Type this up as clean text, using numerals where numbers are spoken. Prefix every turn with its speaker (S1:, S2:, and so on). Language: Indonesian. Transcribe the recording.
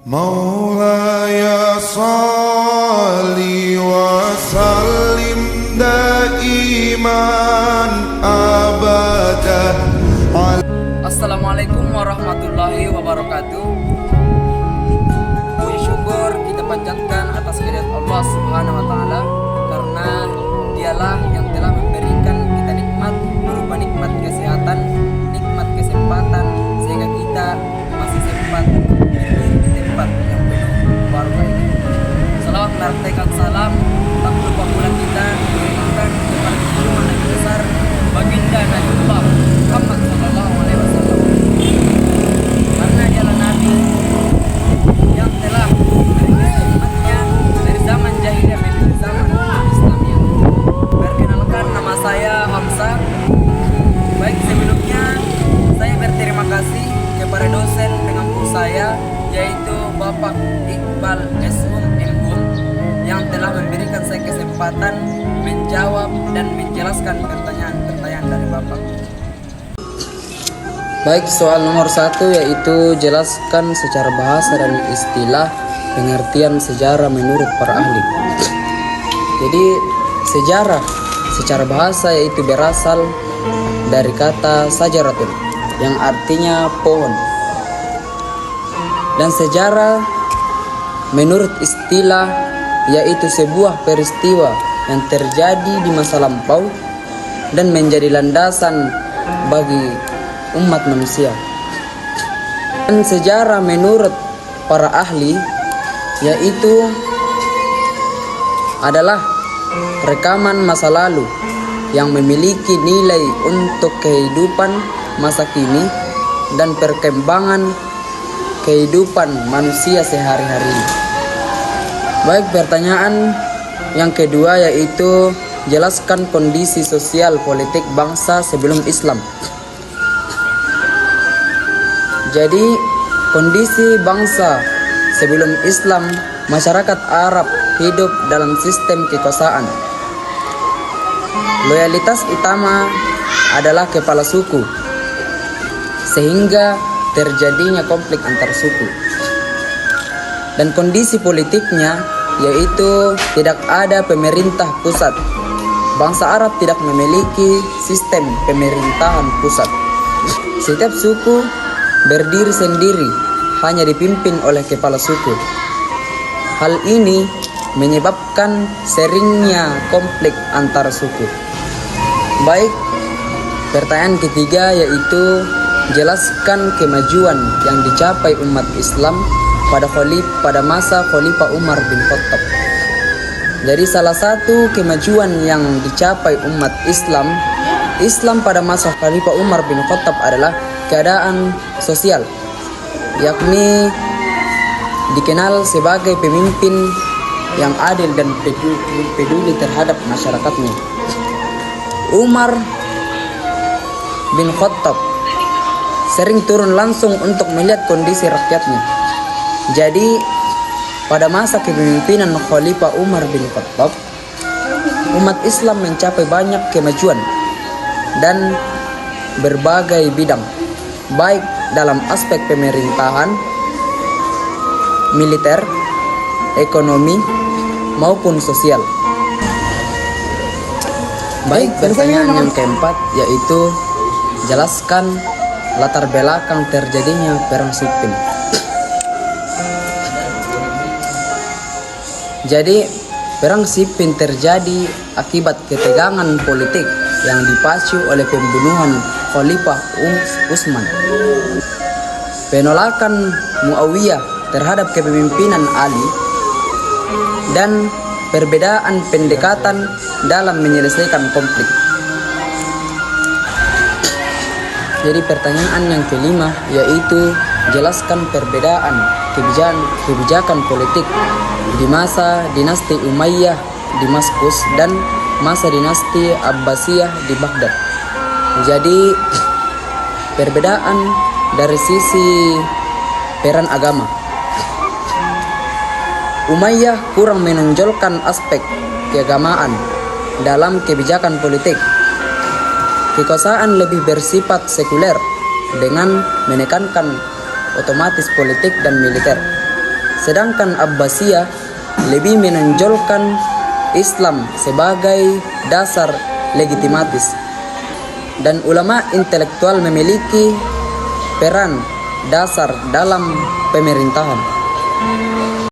S1: مولاي صل وسلم دائما أبدا.
S2: Assalamualaikum warahmatullahi wabarakatuh. Puji syukur kita panjatkan atas kehadirat Allah Subhanahu wa taala, karena Dialah yang telah memberikan kita nikmat berupa nikmat kesehatan, nikmat kesempatan, sehingga kita masih sempat berdiri di tempat yang penuh barokah ini. Salawat menyertakan salam tak lupa pula kita berikan kepada junjungan Nabi besar baginda Nabiullah Muhammad sallallahu alaihi wasallam, karena dialah Nabi yang telah merintis umatnya dari zaman jahiliyah menuju zaman Islamiyah. Perkenalkan, nama saya Hamzah. Baik, sebelumnya saya berterima kasih kepada dosen pengampu saya, yaitu Bapak Iqbal S.Hum M.Hum, yang telah memberikan saya kesempatan menjawab dan menjelaskan pertanyaan-pertanyaan dari Bapak. Baik, soal nomor 1 yaitu jelaskan secara bahasa dan istilah pengertian sejarah menurut para ahli. Jadi sejarah secara bahasa yaitu berasal dari kata sajaratun yang artinya pohon. Dan sejarah menurut istilah yaitu sebuah peristiwa yang terjadi di masa lampau dan menjadi landasan bagi umat manusia. Dan sejarah menurut para ahli yaitu adalah rekaman masa lalu yang memiliki nilai untuk kehidupan masa kini dan perkembangan kehidupan manusia sehari-hari. Baik, pertanyaan yang kedua yaitu jelaskan kondisi sosial politik bangsa sebelum Islam. Jadi, kondisi bangsa sebelum Islam, masyarakat Arab hidup dalam sistem kekuasaan. Loyalitas utama adalah kepala suku, sehingga terjadinya konflik antar suku. Dan kondisi politiknya yaitu tidak ada pemerintah pusat. Bangsa Arab tidak memiliki sistem pemerintahan pusat. Setiap suku berdiri sendiri, hanya dipimpin oleh kepala suku. Hal ini menyebabkan seringnya konflik antar suku. Baik, pertanyaan ketiga yaitu jelaskan kemajuan yang dicapai umat Islam pada masa Khalifah Umar bin Khattab. Jadi salah satu kemajuan yang dicapai umat Islam pada masa Khalifah Umar bin Khattab adalah keadaan sosial, yakni dikenal sebagai pemimpin yang adil dan peduli terhadap masyarakatnya. Umar bin Khattab sering turun langsung untuk melihat kondisi rakyatnya. Jadi pada masa kepemimpinan Khalifah Umar bin Khattab, umat Islam mencapai banyak kemajuan dan berbagai bidang, baik dalam aspek pemerintahan, militer, ekonomi, maupun sosial. Baik, pertanyaan yang keempat yaitu jelaskan latar belakang terjadinya Perang Siffin. Jadi, Perang Siffin terjadi akibat ketegangan politik yang dipacu oleh pembunuhan Khalifah Utsman, penolakan Muawiyah terhadap kepemimpinan Ali, dan perbedaan pendekatan dalam menyelesaikan konflik. Jadi pertanyaan yang kelima yaitu jelaskan perbedaan kebijakan politik di masa dinasti Umayyah di Damaskus dan masa dinasti Abbasiyah di Baghdad. Jadi perbedaan dari sisi peran agama. Umayyah kurang menonjolkan aspek keagamaan dalam kebijakan politik. Kekuasaan lebih bersifat sekuler dengan menekankan otomatis politik dan militer. sedangkan Abbasiyah lebih menonjolkan Islam sebagai dasar legitimatis. Dan ulama intelektual memiliki peran dasar dalam pemerintahan.